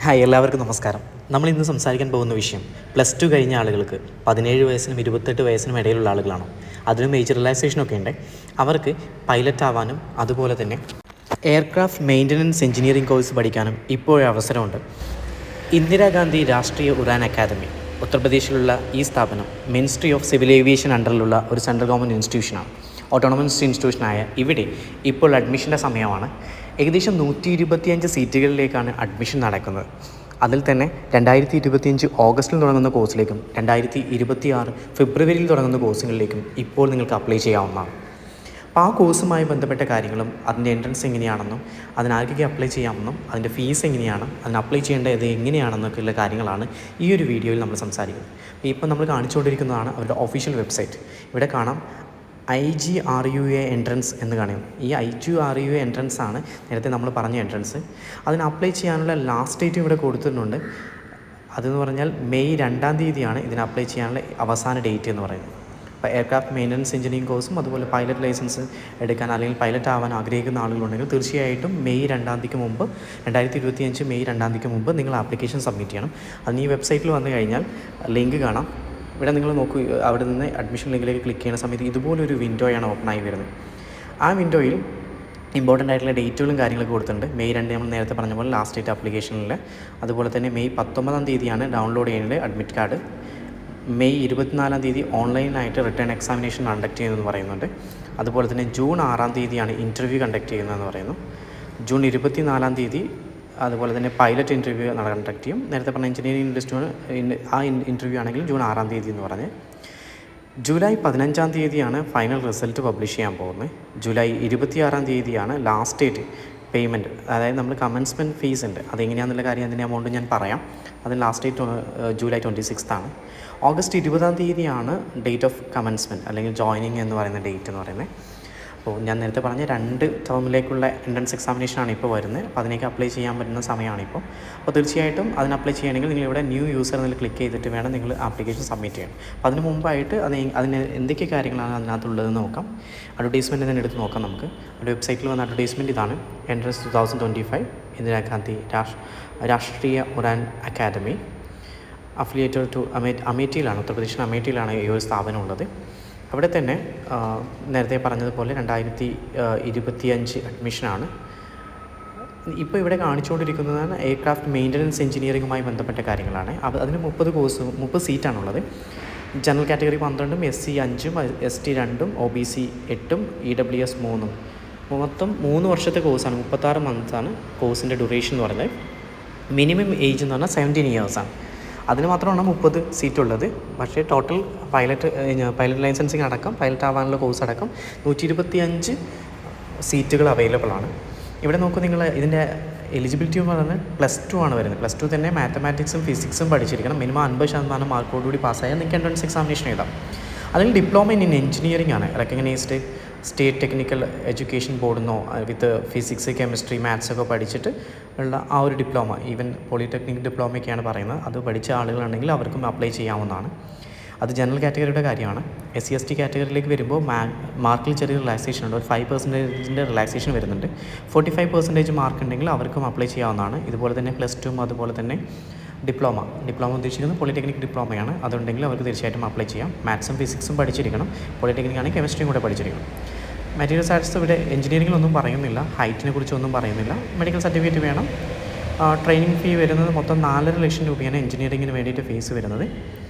Hi, എല്ലാവർക്കും നമസ്കാരം. നമ്മൾ ഇന്ന് സംസാരിക്കാൻ പോകുന്ന വിഷയം +2 കഴിഞ്ഞ ആളുകൾക്ക് 17 വയസ്സിനും 28 വയസ്സിനും ഇടയിലുള്ള ആളുകളാണ്. അതിനും ഏജ് റിലാക്സേഷനൊക്കെ ഉണ്ട്. അവർക്ക് പൈലറ്റ് ആവാനും അതുപോലെ തന്നെ എയർക്രാഫ്റ്റ് മെയിൻ്റനൻസ് എഞ്ചിനീയറിംഗ് കോഴ്സ് പഠിക്കാനും ഇപ്പോൾ അവസരമുണ്ട്. ഇന്ദിരാഗാന്ധി രാഷ്ട്രീയ ഉഡാൻ അക്കാദമി, ഉത്തർപ്രദേശിലുള്ള ഈ സ്ഥാപനം മിനിസ്ട്രി ഓഫ് സിവിൽ ഏവിയേഷൻ അണ്ടറിലുള്ള ഒരു സെൻട്രൽ ഗവൺമെൻറ് ഇൻസ്റ്റിറ്റ്യൂഷനാണ്. ഓട്ടോണമസ് ഇൻസ്റ്റിറ്റ്യൂഷനായ ഇവിടെ ഇപ്പോൾ അഡ്മിഷൻ്റെ സമയമാണ്. ഏകദേശം 125 സീറ്റുകളിലേക്കാണ് അഡ്മിഷൻ നടക്കുന്നത്. അതിൽ തന്നെ 2025 ഓഗസ്റ്റിൽ തുടങ്ങുന്ന കോഴ്സിലേക്കും 2026 ഫെബ്രുവരിയിൽ തുടങ്ങുന്ന കോഴ്സുകളിലേക്കും ഇപ്പോൾ നിങ്ങൾക്ക് അപ്ലൈ ചെയ്യാവുന്നതാണ്. അപ്പോൾ ആ കോഴ്സുമായി ബന്ധപ്പെട്ട കാര്യങ്ങളും അതിൻ്റെ എൻട്രൻസ് എങ്ങനെയാണെന്നും അതിനാർക്കൊക്കെ അപ്ലൈ ചെയ്യാമെന്നും അതിൻ്റെ ഫീസ് എങ്ങനെയാണ്, അതിന് അപ്ലൈ ചെയ്യേണ്ടത് എങ്ങനെയാണെന്നൊക്കെയുള്ള കാര്യങ്ങളാണ് ഈ ഒരു വീഡിയോയിൽ നമ്മൾ സംസാരിക്കുന്നത്. ഇപ്പോൾ നമ്മൾ കാണിച്ചുകൊണ്ടിരിക്കുന്നതാണ് അവരുടെ ഒഫീഷ്യൽ വെബ്സൈറ്റ്. ഇവിടെ കാണാം IGRUA എൻട്രൻസ് എന്ന് കാണും. ഈ IGRUA എൻട്രൻസ് ആണ് നേരത്തെ നമ്മൾ പറഞ്ഞ എൻട്രൻസ്. അതിന് അപ്ലൈ ചെയ്യാനുള്ള ലാസ്റ്റ് ഡേറ്റ് ഇവിടെ കൊടുത്തിട്ടുണ്ട്. അതെന്ന് പറഞ്ഞാൽ മെയ് 2-ാം തീയതിയാണ് ഇതിന് അപ്ലൈ ചെയ്യാനുള്ള അവസാന ഡേറ്റ് എന്ന് പറയുന്നത്. അപ്പോൾ എയർക്രാഫ്റ്റ് മെയിൻ്റനൻസ് എഞ്ചിനീയറിംഗ് കോഴ്സും അതുപോലെ പൈലറ്റ് ലൈസൻസ് എടുക്കാൻ അല്ലെങ്കിൽ പൈലറ്റ് ആവാൻ ആഗ്രഹിക്കുന്ന ആളുകളുണ്ടെങ്കിൽ തീർച്ചയായിട്ടും മെയ് 2-ാം തീയതിക്ക് മുമ്പ് 2025 മെയ് 2-ാം തീയതിക്ക് മുമ്പ് നിങ്ങൾ ആപ്ലിക്കേഷൻ സബ്മിറ്റ് ചെയ്യണം. അതിന് ഈ വെബ്സൈറ്റിൽ വന്നു കഴിഞ്ഞാൽ ലിങ്ക് കാണാം. ഇവിടെ നിങ്ങൾ നോക്കൂ, അവിടെ നിന്ന് അഡ്മിഷൻ ലിങ്കിലേക്ക് ക്ലിക്ക് ചെയ്യുന്ന സമയത്ത് ഇതുപോലൊരു വിൻഡോയാണ് ഓപ്പണായി വരുന്നത്. ആ വിൻഡോയിൽ ഇമ്പോർട്ടൻ്റ് ആയിട്ടുള്ള ഡേറ്റുകളും കാര്യങ്ങളൊക്കെ കൊടുത്തിട്ടുണ്ട്. മെയ് 2 നമ്മൾ നേരത്തെ പറഞ്ഞ പോലെ ലാസ്റ്റ് ഡേറ്റ് ആപ്ലിക്കേഷനിൽ. അതുപോലെ തന്നെ മെയ് 19-ാം തീയതിയാണ് ഡൗൺലോഡ് ചെയ്യേണ്ടത് അഡ്മിറ്റ് കാർഡ്. മെയ് 24-ാം തീയതി ഓൺലൈനായിട്ട് റിട്ടേൺ എക്സാമിനേഷൻ കണ്ടക്ട് ചെയ്യുന്നതെന്ന് പറയുന്നുണ്ട്. അതുപോലെ തന്നെ ജൂൺ 6-ാം തീയതിയാണ് ഇൻ്റർവ്യൂ കണ്ടക്ട് ചെയ്യുന്നതെന്ന് പറയുന്നു. ജൂൺ 24-ാം തീയതി അതുപോലെ തന്നെ പൈലറ്റ് ഇൻ്റർവ്യൂ കണ്ടക്ട് ചെയ്യും. നേരത്തെ പറഞ്ഞ എഞ്ചിനീയറിംഗ് ഇൻഡസ്ട്രി ആ ഇൻ്റർവ്യൂ ആണെങ്കിൽ ജൂൺ 6-ാം തീയതി എന്ന് പറഞ്ഞ്. ജൂലൈ 15-ാം തീയതിയാണ് ഫൈനൽ റിസൾട്ട് പബ്ലിഷ് ചെയ്യാൻ പോകുന്നത്. ജൂലൈ 26-ാം തീയതിയാണ് ലാസ്റ്റ് ഡേറ്റ് പേയ്മെൻറ്റ്. അതായത് നമ്മൾ കമൻസ്മെൻറ്റ് ഫീസ് ഉണ്ട്, അതെങ്ങനെയാണെന്നുള്ള കാര്യം അതിൻ്റെ എമൗണ്ട് ഞാൻ പറയാം. അതിന് ലാസ്റ്റ് ഡേറ്റ് ജൂലൈ 26-ാണ്. ഓഗസ്റ്റ് 20-ാം തീയതിയാണ് ഡേറ്റ് ഓഫ് കമൻസ്മെൻറ്റ് അല്ലെങ്കിൽ ജോയിനിങ് എന്ന് പറയുന്ന ഡേറ്റ് എന്ന് പറയുന്നത്. അപ്പോൾ ഞാൻ നേരത്തെ പറഞ്ഞ 2 ടേമിലേക്കുള്ള എൻട്രൻസ് എക്സാമിനേഷനാണ് ഇപ്പോൾ വരുന്നത്. അപ്പോൾ അതിനേക്ക് അപ്ലൈ ചെയ്യാൻ പറ്റുന്ന സമയമാണിപ്പോൾ. അപ്പോൾ തീർച്ചയായിട്ടും അതിന് അപ്ലൈ ചെയ്യണമെങ്കിൽ നിങ്ങളിവിടെ ന്യൂ യൂസർ എന്നതിൽ ക്ലിക്ക് ചെയ്തിട്ട് വേണം നിങ്ങൾ ആപ്ലിക്കേഷൻ സബ്മിറ്റ് ചെയ്യാൻ. അപ്പോൾ അതിന് മുമ്പായിട്ട് അതിന് എന്തൊക്കെ കാര്യങ്ങളാണ് അതിനകത്തുള്ളതെന്ന് നോക്കാം. അഡ്വർടൈസ്മെൻറ്റ് തന്നെ എടുത്ത് നോക്കാം നമുക്ക്. ഒരു വെബ്സൈറ്റിൽ വന്ന അഡ്വർടൈസ്മെൻറ്റ് ഇതാണ്. എൻട്രൻസ് 2025 ഇന്ദിരാഗാന്ധി രാഷ്ട്രീയ ഉഡാൻ അക്കാദമി, അഫിലിയേറ്റഡ് ടു അമേഠിയിലാണ്, ഉത്തർപ്രദേശിലെ അമേഠിയിലാണ് ഈ ഒരു സ്ഥാപനം ഉള്ളത്. അവിടെ തന്നെ നേരത്തെ പറഞ്ഞതുപോലെ 2025 അഡ്മിഷനാണ്. ഇപ്പോൾ ഇവിടെ കാണിച്ചുകൊണ്ടിരിക്കുന്നതാണ് എയർക്രാഫ്റ്റ് മെയിൻ്റനൻസ് എഞ്ചിനീയറിംഗുമായി ബന്ധപ്പെട്ട കാര്യങ്ങളാണ്. അതിന് 30 സീറ്റാണുള്ളത്. General category 12, SC 5, ST 2, OBC 8, EWS 3. മൊത്തം 3 വർഷത്തെ കോഴ്സാണ്. 36 മന്ത്സാണ് കോഴ്സിൻ്റെ ഡ്യൂറേഷൻ എന്ന് പറയുന്നത്. മിനിമം ഏജ് എന്ന് പറഞ്ഞാൽ 17 ഇയേഴ്സാണ്. അതിന് മാത്രമാണ് 30 സീറ്റുള്ളത്. പക്ഷേ ടോട്ടൽ പൈലറ്റ് ലൈസൻസിങ് അടക്കം പൈലറ്റ് ആവാനുള്ള കോഴ്സ് അടക്കം 125 സീറ്റുകൾ അവൈലബിൾ ആണ്. ഇവിടെ നോക്കൂ, നിങ്ങൾ ഇതിൻ്റെ എലിജിബിലിറ്റി എന്ന് പറയുന്നത് +2 ആണ് വരുന്നത്. +2 തന്നെ മാത്തമാറ്റിക്സും ഫിസിക്സും പഠിച്ചിരിക്കണം. മിനിമം 50% മാർക്കോടുകൂടി പാസ്സായാൽ നിങ്ങൾക്ക് എൻട്രൻസ് എക്സാമിനേഷൻ എഴുതാം. അതിൽ ഡിപ്ലോമ ഇൻ എഞ്ചിനീയറിംഗ് ആണ് റെക്കഗ്നൈസ്ഡ് സ്റ്റേറ്റ് ടെക്നിക്കൽ എഡ്യൂക്കേഷൻ ബോർഡെന്നോ വിത്ത് ഫിസിക്സ്, കെമിസ്ട്രി, മാത്സ് ഒക്കെ പഠിച്ചിട്ട് ഉള്ള ആ ഒരു ഡിപ്ലോമ, ഈവൻ പോളിടെക്നിക് ഡിപ്ലോമയൊക്കെയാണ് പറയുന്നത്. അത് പഠിച്ച ആളുകളുണ്ടെങ്കിൽ അവർക്കും അപ്ലൈ ചെയ്യാവുന്നതാണ്. അത് ജനറൽ കാറ്റഗറിയുടെ കാര്യമാണ്. SC ST കാറ്റഗറിയിലേക്ക് വരുമ്പോൾ മാർക്കിൽ ചെറിയ റിലാക്സേഷൻ ഉണ്ട്. ഒരു 5% റിലാക്സേഷൻ വരുന്നുണ്ട്. 45% മാർക്ക് ഉണ്ടെങ്കിൽ അവർക്കും അപ്ലൈ ചെയ്യാവുന്നതാണ്. ഇതുപോലെ തന്നെ +2 അതുപോലെ തന്നെ ഡിപ്ലോമ ഉദ്ദേശിക്കുന്നത് പോളിടെക്നിക് ഡിപ്ലോമയാണ്. അതുണ്ടെങ്കിൽ അവർക്ക് തീർച്ചയായിട്ടും അപ്ലൈ ചെയ്യാം. മാത്സും ഫിസിക്സും പഠിച്ചിരിക്കണം. പോളിടെക്നിക് ആണെങ്കിൽ കെമിസ്ട്രിയും കൂടെ പഠിച്ചിരിക്കണം. മെറ്റീരിയൽ സയൻസ് ഇവിടെ എഞ്ചിനീയറിംഗിലൊന്നും പറയുന്നില്ല, ഹൈറ്റിനെ കുറിച്ചൊന്നും പറയുന്നില്ല. മെഡിക്കൽ സർട്ടിഫിക്കറ്റ് വേണം. ട്രെയിനിങ് ഫീ വരുന്നത് മൊത്തം 4.5 ലക്ഷം രൂപയാണ് എഞ്ചിനീയറിംഗിന് വേണ്ടിയിട്ട് ഫീസ് വരുന്നത്.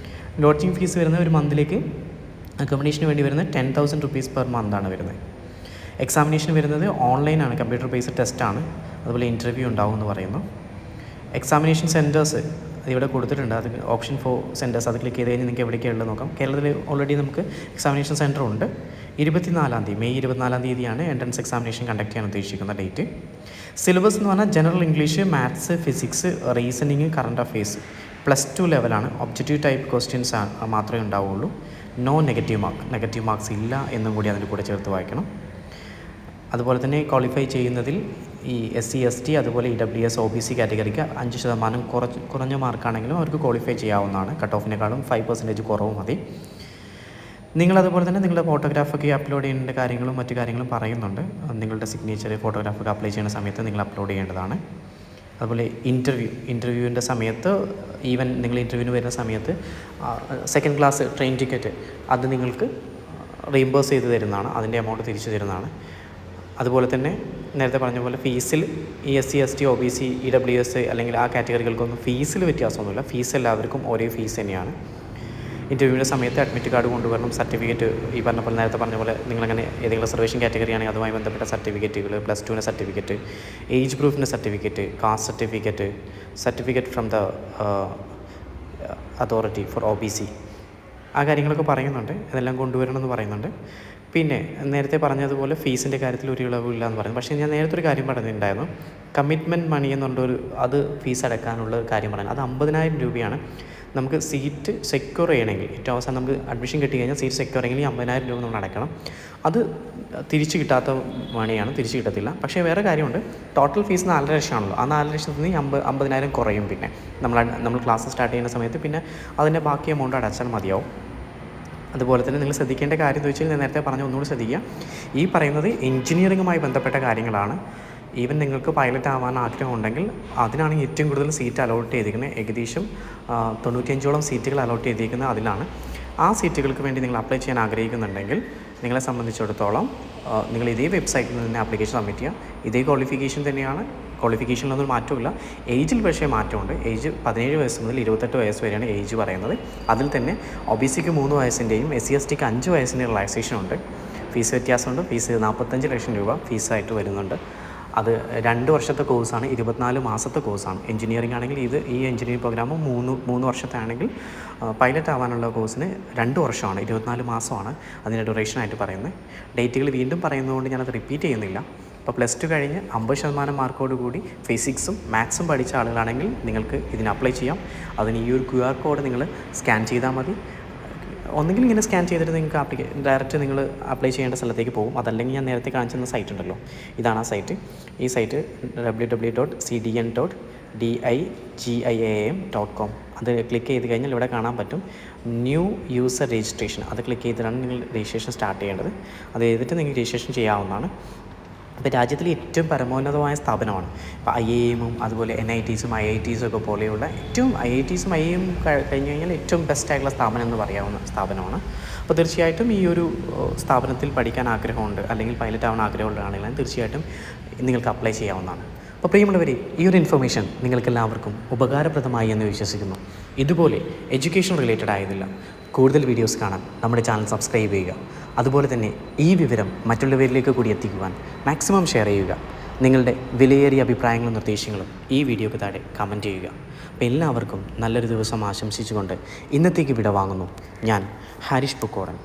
ലോഡ്ജിങ് ഫീസ് വരുന്നത് ഒരു മന്തിലേക്ക് അക്കോമഡേഷന് വേണ്ടി വരുന്നത് 10,000 റുപ്പീസ് പെർ മന്താണ് വരുന്നത്. എക്സാമിനേഷൻ വരുന്നത് ഓൺലൈനാണ്, കമ്പ്യൂട്ടർ ബേസ്ഡ് ടെസ്റ്റാണ്. അതുപോലെ ഇൻ്റർവ്യൂ ഉണ്ടാവും എന്ന് പറയുന്നു. എക്സാമിനേഷൻ സെൻറ്റേഴ്സ് ഇവിടെ കൊടുത്തിട്ടുണ്ട്. അത് ഓപ്ഷൻ 4 സെൻറ്റേഴ്സ്, അത് ക്ലിക്ക് ചെയ്ത് കഴിഞ്ഞാൽ നിങ്ങൾക്ക് എവിടേക്കാണ് ഉള്ളത് നോക്കാം. കേരളത്തിൽ ഓൾറെഡി നമുക്ക് എക്സാമിനേഷൻ സെൻറ്റർ ഉണ്ട്. 24-ാം തീയതി മെയ് 24-ാം തീയതിയാണ് എൻട്രൻസ് എക്സാമിനേഷൻ കണ്ടക്ട് ചെയ്യാൻ ഉദ്ദേശിക്കുന്ന ഡേറ്റ്. സിലബസ് എന്ന് പറഞ്ഞാൽ general English, maths, physics, reasoning, current affairs +2 ലെവലാണ്. ഒബ്ജക്റ്റീവ് ടൈപ്പ് ക്വസ്റ്റ്യൻസ് മാത്രമേ ഉണ്ടാവുള്ളൂ. നോ നെഗറ്റീവ് മാർക്സ് ഇല്ല എന്നും കൂടി അതിൻ്റെ കൂടെ ചേർത്ത് വായിക്കണം. അതുപോലെ തന്നെ ക്വാളിഫൈ ചെയ്യുന്നതിൽ ഈ SC ST അതുപോലെ EWS OBC കാറ്റഗറിക്ക് 5% കുറഞ്ഞ മാർക്കാണെങ്കിലും അവർക്ക് ക്വാളിഫൈ ചെയ്യാവുന്നതാണ്. കട്ട് ഓഫിനേക്കാളും 5% കുറവ് മതി. നിങ്ങളതുപോലെ തന്നെ നിങ്ങളുടെ ഫോട്ടോഗ്രാഫൊക്കെ അപ്ലോഡ് ചെയ്യേണ്ട കാര്യങ്ങളും മറ്റു കാര്യങ്ങളും പറയുന്നുണ്ട്. നിങ്ങളുടെ സിഗ്നേച്ചർ ഫോട്ടോഗ്രാഫൊക്കെ അപ്ലൈ ചെയ്യുന്ന സമയത്ത് നിങ്ങൾ അപ്ലോഡ് ചെയ്യേണ്ടതാണ്. അതുപോലെ ഇൻ്റർവ്യൂവിൻ്റെ സമയത്ത് ഈവൻ നിങ്ങൾ ഇൻ്റർവ്യൂവിന് വരുന്ന സമയത്ത് സെക്കൻഡ് ക്ലാസ് ട്രെയിൻ ടിക്കറ്റ് അത് നിങ്ങൾക്ക് റീംബേഴ്സ് ചെയ്ത് തരുന്നതാണ്, അതിൻ്റെ എമൗണ്ട് തിരിച്ചു തരുന്നതാണ്. അതുപോലെ തന്നെ നേരത്തെ പറഞ്ഞ പോലെ ഫീസിൽ ഈ SC ST OBC EWS അല്ലെങ്കിൽ ആ കാറ്റഗറികൾക്കൊന്നും ഫീസിൽ വ്യത്യാസമൊന്നുമില്ല. ഫീസ് എല്ലാവർക്കും ഒരേ ഫീസ് തന്നെയാണ്. ഇൻ്റർവ്യൂവിൻ്റെ സമയത്ത് അഡ്മിറ്റ് കാർഡ് കൊണ്ടുവരണം, സർട്ടിഫിക്കറ്റ് ഈ പറഞ്ഞ പോലെ നേരത്തെ പറഞ്ഞ പോലെ നിങ്ങളങ്ങനെ ഏതെങ്കിലും റിസർവേഷൻ കാറ്റഗറി ആണെങ്കിൽ അതുമായി ബന്ധപ്പെട്ട സർട്ടിഫിക്കറ്റുകൾ, +2 സർട്ടിഫിക്കറ്റ്, ഏജ് പ്രൂഫിൻ്റെ certificate, caste certificate from the authority for OBC, ആ കാര്യങ്ങളൊക്കെ പറയുന്നുണ്ട്. ഇതെല്ലാം കൊണ്ടുവരണമെന്ന് പറയുന്നുണ്ട്. പിന്നെ നേരത്തെ പറഞ്ഞതുപോലെ ഫീസിൻ്റെ കാര്യത്തിൽ ഒരു ഇളവില്ല എന്ന് പറയുന്നത്. പക്ഷേ ഞാൻ നേരത്തെ ഒരു കാര്യം പറഞ്ഞിട്ടുണ്ടായിരുന്നു, കമ്മിറ്റ്മെൻറ്റ് മണി എന്ന് പറഞ്ഞൊരു അത് ഫീസ് അടക്കാനുള്ള കാര്യം പറയുന്നത്. അത് 50,000 രൂപയാണ്. നമുക്ക് സീറ്റ് സെക്യൂർ ചെയ്യണമെങ്കിൽ ഏറ്റവും അവസാനം നമുക്ക് അഡ്മിഷൻ കിട്ടി കഴിഞ്ഞാൽ സീറ്റ് സെക്യൂർ ചെയ്യണമെങ്കിൽ 50,000 രൂപ നമ്മൾ അടയ്ക്കണം. അത് തിരിച്ച് കിട്ടാത്ത മണിയാണ്, തിരിച്ച് കിട്ടത്തില്ല. പക്ഷേ വേറെ കാര്യമുണ്ട്, ടോട്ടൽ ഫീസ് 4 ലക്ഷമാണല്ലോ. ആ 4 ലക്ഷത്തിൽ നിന്ന് 50,000 കുറയും. പിന്നെ നമ്മൾ ക്ലാസ് സ്റ്റാർട്ട് ചെയ്യുന്ന സമയത്ത് പിന്നെ അതിൻ്റെ ബാക്കി എമൗണ്ട് അടച്ചാൽ മതിയാവും. അതുപോലെ തന്നെ നിങ്ങൾ ശ്രദ്ധിക്കേണ്ട കാര്യം എന്ന് വെച്ചാൽ ഞാൻ നേരത്തെ പറഞ്ഞ ഒന്നുകൂടി ശ്രദ്ധിക്കുക, ഈ പറയുന്നത് എഞ്ചിനീയറിങ്ങുമായി ബന്ധപ്പെട്ട കാര്യങ്ങളാണ്. ഈവൻ നിങ്ങൾക്ക് പൈലറ്റ് ആവാൻ ആഗ്രഹമുണ്ടെങ്കിൽ അതിനാണ് ഏറ്റവും കൂടുതൽ സീറ്റ് അലോട്ട് ചെയ്തിരിക്കുന്നത്. ഏകദേശം 95ഓളം സീറ്റുകൾ അലോട്ട് ചെയ്തിരിക്കുന്നത് അതിലാണ്. ആ സീറ്റുകൾക്ക് വേണ്ടി നിങ്ങൾ അപ്ലൈ ചെയ്യാൻ ആഗ്രഹിക്കുന്നുണ്ടെങ്കിൽ നിങ്ങളെ സംബന്ധിച്ചിടത്തോളം നിങ്ങൾ ഇതേ വെബ്സൈറ്റിൽ നിന്ന് തന്നെ ആപ്ലിക്കേഷൻ സബ്മിറ്റ് ചെയ്യുക. ഇതേ ക്വാളിഫിക്കേഷൻ തന്നെയാണ്, ക്വാളിഫിക്കേഷനിലൊന്നും മാറ്റമില്ല. ഏജിൽ പക്ഷേ മാറ്റമുണ്ട്. ഏജ് 17 വയസ്സ് മുതൽ 28 വയസ്സ് വരെയാണ് ഏജ് പറയുന്നത്. അതിൽ തന്നെ OBCക്ക് 3 വയസ്സിൻ്റെയും SC STക്ക് 5 വയസ്സിൻ്റെയും റിലാക്സേഷൻ ഉണ്ട്. ഫീസ് വ്യത്യാസമുണ്ട്. ഫീസ് 45 ലക്ഷം രൂപ ഫീസായിട്ട് വരുന്നുണ്ട്. അത് 2 വർഷത്തെ കോഴ്സാണ്, 24 മാസത്തെ കോഴ്സാണ്. എഞ്ചിനീയറിംഗ് ആണെങ്കിൽ ഈ എഞ്ചിനീയറിംഗ് പ്രോഗ്രാം 3 വർഷത്തെ ആണെങ്കിൽ പൈലറ്റ് ആവാനുള്ള കോഴ്സിന് 2 വർഷമാണ്, 24 മാസമാണ് അതിൻ്റെ ഡ്യൂറേഷനായിട്ട് പറയുന്നത്. ഡേറ്റുകൾ വീണ്ടും പറയുന്നതുകൊണ്ട് ഞാനത് റിപ്പീറ്റ് ചെയ്യുന്നില്ല. അപ്പോൾ +2 കഴിഞ്ഞ് 50% മാർക്കോട് കൂടി ഫിസിക്സും മാത്സും പഠിച്ച ആളുകളാണെങ്കിൽ നിങ്ങൾക്ക് ഇതിന് അപ്ലൈ ചെയ്യാം. അതിന് ഈ ഒരു QR കോഡ് നിങ്ങൾ സ്കാൻ ചെയ്താൽ മതി. ഒന്നുകിൽ ഇങ്ങനെ സ്കാൻ ചെയ്തിട്ട് നിങ്ങൾക്ക് ഡയറക്റ്റ് നിങ്ങൾ അപ്ലൈ ചെയ്യേണ്ട സ്ഥലത്തേക്ക് പോകും. അതല്ലെങ്കിൽ ഞാൻ നേരത്തെ കാണിച്ചിരുന്ന സൈറ്റ് ഉണ്ടല്ലോ, ഇതാണ് ആ സൈറ്റ്. ഈ സൈറ്റ് www.cdn.digiam.com. അത് ക്ലിക്ക് ചെയ്ത് കഴിഞ്ഞാൽ ഇവിടെ കാണാൻ പറ്റും ന്യൂ യൂസർ രജിസ്ട്രേഷൻ. അത് ക്ലിക്ക് ചെയ്തിട്ടാണ് നിങ്ങൾ രജിസ്ട്രേഷൻ സ്റ്റാർട്ട് ചെയ്യേണ്ടത്. അത് ചെയ്തിട്ട് നിങ്ങൾക്ക് രജിസ്ട്രേഷൻ ചെയ്യാവുന്നതാണ്. ഇപ്പോൾ രാജ്യത്തിലെ ഏറ്റവും പരമോന്നതമായ സ്ഥാപനമാണ്. ഇപ്പോൾ IIM അതുപോലെ NITസും IITസും ഒക്കെ പോലെയുള്ള IITസും IIM കഴിഞ്ഞ് കഴിഞ്ഞാൽ ഏറ്റവും ബെസ്റ്റായിട്ടുള്ള സ്ഥാപനം എന്ന് പറയാവുന്ന സ്ഥാപനമാണ്. അപ്പോൾ തീർച്ചയായിട്ടും ഈ ഒരു സ്ഥാപനത്തിൽ പഠിക്കാൻ ആഗ്രഹമുണ്ട് അല്ലെങ്കിൽ പൈലറ്റ് ആവാൻ ആഗ്രഹമുള്ളതാണെങ്കിൽ തീർച്ചയായിട്ടും നിങ്ങൾക്ക് അപ്ലൈ ചെയ്യാവുന്നതാണ്. അപ്പോൾ പ്രിയമുള്ളവരെ, ഈ ഒരു ഇൻഫർമേഷൻ നിങ്ങൾക്കെല്ലാവർക്കും ഉപകാരപ്രദമായി എന്ന് വിശ്വസിക്കുന്നു. ഇതുപോലെ എഡ്യൂക്കേഷൻ റിലേറ്റഡ് ആയതില്ല കൂടുതൽ വീഡിയോസ് കാണാൻ നമ്മുടെ ചാനൽ സബ്സ്ക്രൈബ് ചെയ്യുക. അതുപോലെ തന്നെ ഈ വിവരം മറ്റുള്ളവരിലേക്ക് കൂടി എത്തിക്കുവാൻ മാക്സിമം ഷെയർ ചെയ്യുക. നിങ്ങളുടെ വിലയേറിയ അഭിപ്രായങ്ങളും നിർദ്ദേശങ്ങളും ഈ വീഡിയോയ്ക്ക് താഴെ കമൻറ്റ് ചെയ്യുക. അപ്പോൾ എല്ലാവർക്കും നല്ലൊരു ദിവസം ആശംസിച്ചുകൊണ്ട് ഇന്നത്തേക്ക് വിട വാങ്ങുന്നു. ഞാൻ ഹാരിഷ് പൂക്കോടൻ.